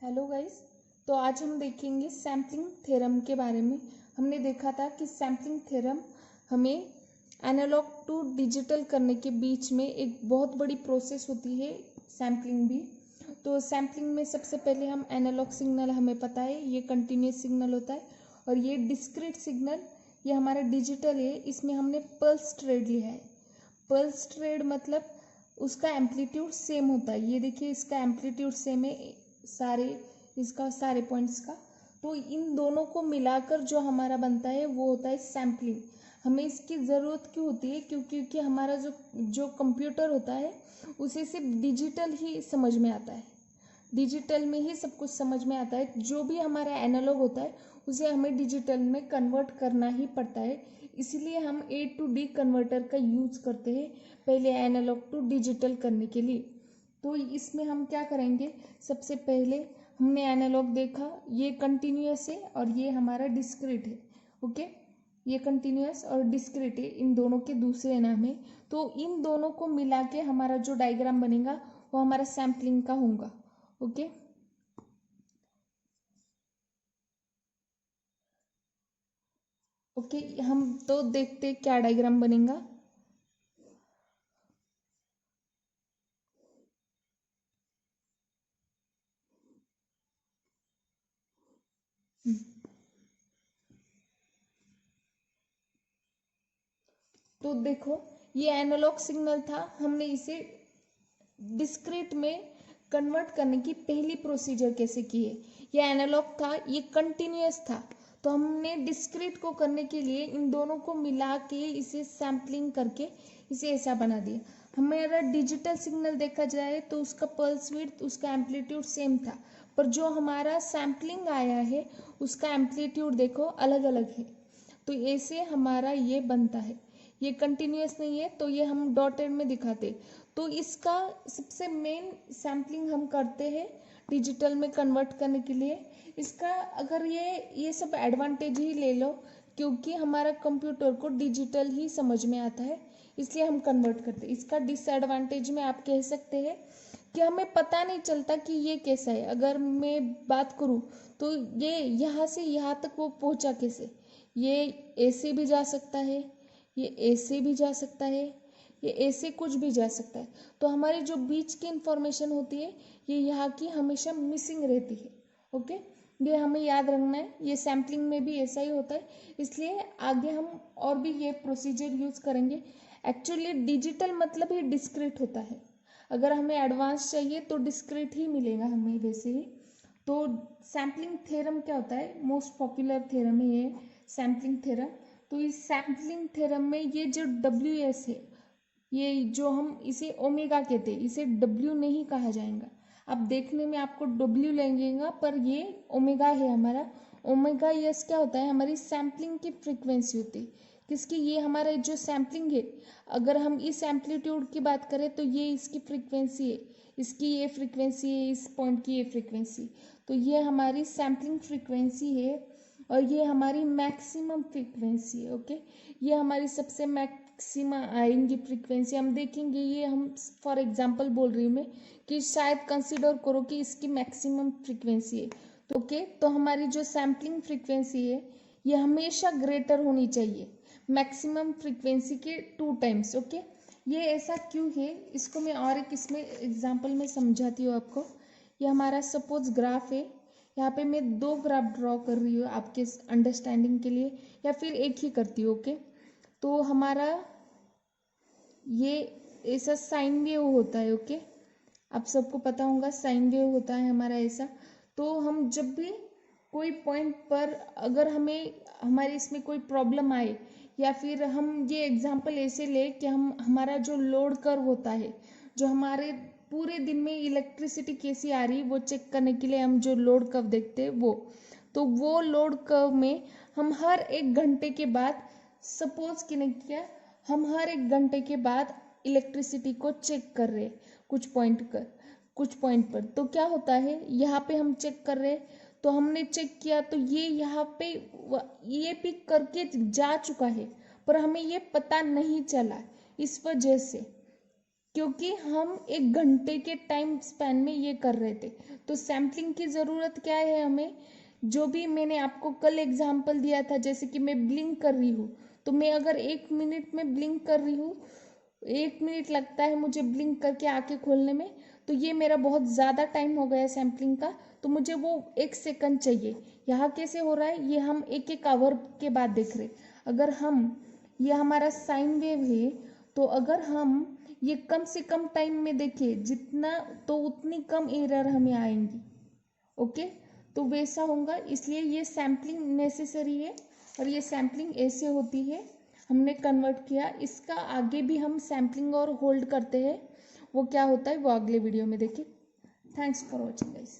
Hello guys. तो आज हम देखेंगे सैम्पलिंग थ्योरम के बारे में। हमने देखा था कि सैम्पलिंग थ्योरम हमें एनालॉग टू डिजिटल करने के बीच में एक बहुत बड़ी प्रोसेस होती है, सैम्पलिंग भी। तो सैम्पलिंग में सबसे पहले हम एनालॉग सिग्नल, हमें पता है ये कंटिन्यूस सिग्नल होता है, और ये डिस्क्रीट सिग्नल ये हमारा डिजिटल है। इसमें हमने पल्स ट्रेड लिया है। पल्स ट्रेड मतलब उसका एम्पलीट्यूड सेम होता है। ये देखिए, इसका एम्पलीट्यूड सेम है सारे पॉइंट्स का। तो इन दोनों को मिलाकर जो हमारा बनता है वो होता है सैम्पलिंग। हमें इसकी ज़रूरत क्यों होती है? क्योंकि हमारा जो जो कंप्यूटर होता है उसे सिर्फ डिजिटल ही समझ में आता है। डिजिटल में ही सब कुछ समझ में आता है। जो भी हमारा एनालॉग होता है उसे हमें डिजिटल में कन्वर्ट करना ही पड़ता है। इसलिए हम ए टू डी कन्वर्टर का यूज़ करते हैं पहले एनालॉग टू डिजिटल करने के लिए। तो इसमें हम क्या करेंगे, सबसे पहले हमने एनालॉग देखा, ये कंटिन्यूअस है और ये हमारा डिस्क्रीट है। ओके, ये कंटिन्यूअस और डिस्क्रीट है, इन दोनों के दूसरे नाम है। तो इन दोनों को मिला के हमारा जो डायग्राम बनेगा वो हमारा सैम्पलिंग का होगा। ओके, ओके, हम तो देखते क्या डायग्राम बनेगा। तो देखो, ये एनालॉग सिग्नल था, हमने इसे डिस्क्रीट में कन्वर्ट करने की पहली प्रोसीजर कैसे की है। ये एनालॉग था, ये कंटिन्यूअस था, तो हमने डिस्क्रीट को करने के लिए इन दोनों को मिला के इसे सैम्पलिंग करके इसे ऐसा बना दिया। हमारा डिजिटल सिग्नल देखा जाए तो उसका पल्स विड्थ, उसका एम्पलीट्यूड सेम था, पर जो हमारा सैम्पलिंग आया है उसका एम्पलीट्यूड देखो अलग अलग है। तो ऐसे हमारा ये बनता है। ये कंटिन्यूअस नहीं है तो ये हम डॉटेड में दिखाते। तो इसका सबसे मेन सैम्पलिंग हम करते हैं डिजिटल में कन्वर्ट करने के लिए। इसका अगर ये सब एडवांटेज ही ले लो, क्योंकि हमारा कंप्यूटर को डिजिटल ही समझ में आता है, इसलिए हम कन्वर्ट करते हैं। इसका डिसएडवांटेज में आप कह सकते हैं कि हमें पता नहीं चलता कि ये कैसा है। अगर मैं बात करूँ तो ये यहाँ से यहाँ तक वो पहुँचा कैसे, ये ऐसे भी जा सकता है, ये ऐसे भी जा सकता है, ये ऐसे कुछ भी जा सकता है। तो हमारी जो बीच की इंफॉर्मेशन होती है ये यहाँ की हमेशा मिसिंग रहती है। ओके, ये हमें याद रखना है। ये सैम्पलिंग में भी ऐसा ही होता है, इसलिए आगे हम और भी ये प्रोसीजर यूज़ करेंगे। एक्चुअली डिजिटल मतलब ही डिस्क्रीट होता है। अगर हमें एडवांस चाहिए तो डिस्क्रीट ही मिलेगा हमें वैसे ही। तो सैम्पलिंग थ्योरम क्या होता है? मोस्ट पॉपुलर थ्योरम है ये सैम्पलिंग थ्योरम। तो इस सैम्पलिंग थ्योरम में ये जो डब्ल्यू एस है, ये जो हम इसे ओमेगा कहते हैं, इसे डब्ल्यू नहीं कहा जाएगा। अब देखने में आपको डब्ल्यू लगेगा पर ये ओमेगा है हमारा। ओमेगा यस क्या होता है? हमारी सैम्पलिंग की फ्रीक्वेंसी होती है। किसकी? ये हमारा जो सैम्पलिंग है, अगर हम इस एम्पलीट्यूड की बात करें तो ये इसकी फ्रीक्वेंसी है, इसकी ये फ्रीक्वेंसी है, इस पॉइंट की ये फ्रीक्वेंसी। तो ये हमारी सैम्पलिंग फ्रीक्वेंसी है और ये हमारी मैक्सिमम फ्रीक्वेंसी है। ओके, ये हमारी सबसे मैक्सिमम आएंगी फ्रीक्वेंसी। हम देखेंगे, ये हम फॉर एग्जांपल बोल रही हूँ मैं कि शायद कंसीडर करो कि इसकी मैक्सिमम फ्रीक्वेंसी है। तो ओके, तो हमारी जो सैम्पलिंग फ्रीक्वेंसी है ये हमेशा ग्रेटर होनी चाहिए मैक्सिमम फ्रीक्वेंसी के 2 टाइम्स। ओके, ये ऐसा क्यों है इसको मैं और एक इसमें एग्जांपल में समझाती हूँ आपको। ये हमारा सपोज ग्राफ है, यहाँ पे मैं 2 ग्राफ ड्रॉ कर रही हूँ आपके अंडरस्टैंडिंग के लिए, या फिर एक ही करती हूँ। ओके, तो हमारा ये ऐसा साइन वेव होता है। ओके, आप सबको पता होगा साइन वेव होता है हमारा ऐसा। तो हम जब भी कोई पॉइंट पर अगर हमें हमारे इसमें कोई प्रॉब्लम आए, या फिर हम ये एग्जांपल ऐसे ले कि हम हमारा जो लोड कर्व होता है, जो हमारे पूरे दिन में इलेक्ट्रिसिटी कैसी आ रही वो चेक करने के लिए हम जो लोड कर्व देखते हैं वो, तो वो लोड कर्व में हम हर 1 घंटे के बाद, सपोज कि नहीं किया, हम हर 1 घंटे के बाद इलेक्ट्रिसिटी को चेक कर रहे कुछ पॉइंट पर। तो क्या होता है, यहाँ पे हम चेक कर रहे हैं, तो हमने चेक किया तो ये यहाँ पे ये पिक करके जा चुका है, पर हमें ये पता नहीं चला। इस वजह से क्योंकि हम 1 घंटे के टाइम स्पैन में ये कर रहे थे। तो सैम्पलिंग की ज़रूरत क्या है हमें, जो भी मैंने आपको कल एग्जांपल दिया था, जैसे कि मैं ब्लिंक कर रही हूँ, तो मैं अगर 1 मिनट में ब्लिंक कर रही हूँ, 1 मिनट लगता है मुझे ब्लिंक करके आंखें खोलने में, तो ये मेरा बहुत ज़्यादा टाइम हो गया सैम्पलिंग का, तो मुझे वो 1 सेकंड चाहिए। यहाँ कैसे हो रहा है, ये हम एक एक आवर के बाद देख रहे। अगर हम, ये हमारा साइन वेव है, तो अगर हम ये कम से कम टाइम में देखें जितना, तो उतनी कम एरर हमें आएंगी। ओके, तो वैसा होगा, इसलिए ये सैम्पलिंग नेसेसरी है। और ये सैम्पलिंग ऐसे होती है, हमने कन्वर्ट किया। इसका आगे भी हम सैम्पलिंग और होल्ड करते हैं, वो क्या होता है वो अगले वीडियो में देखें। Thanks for watching guys.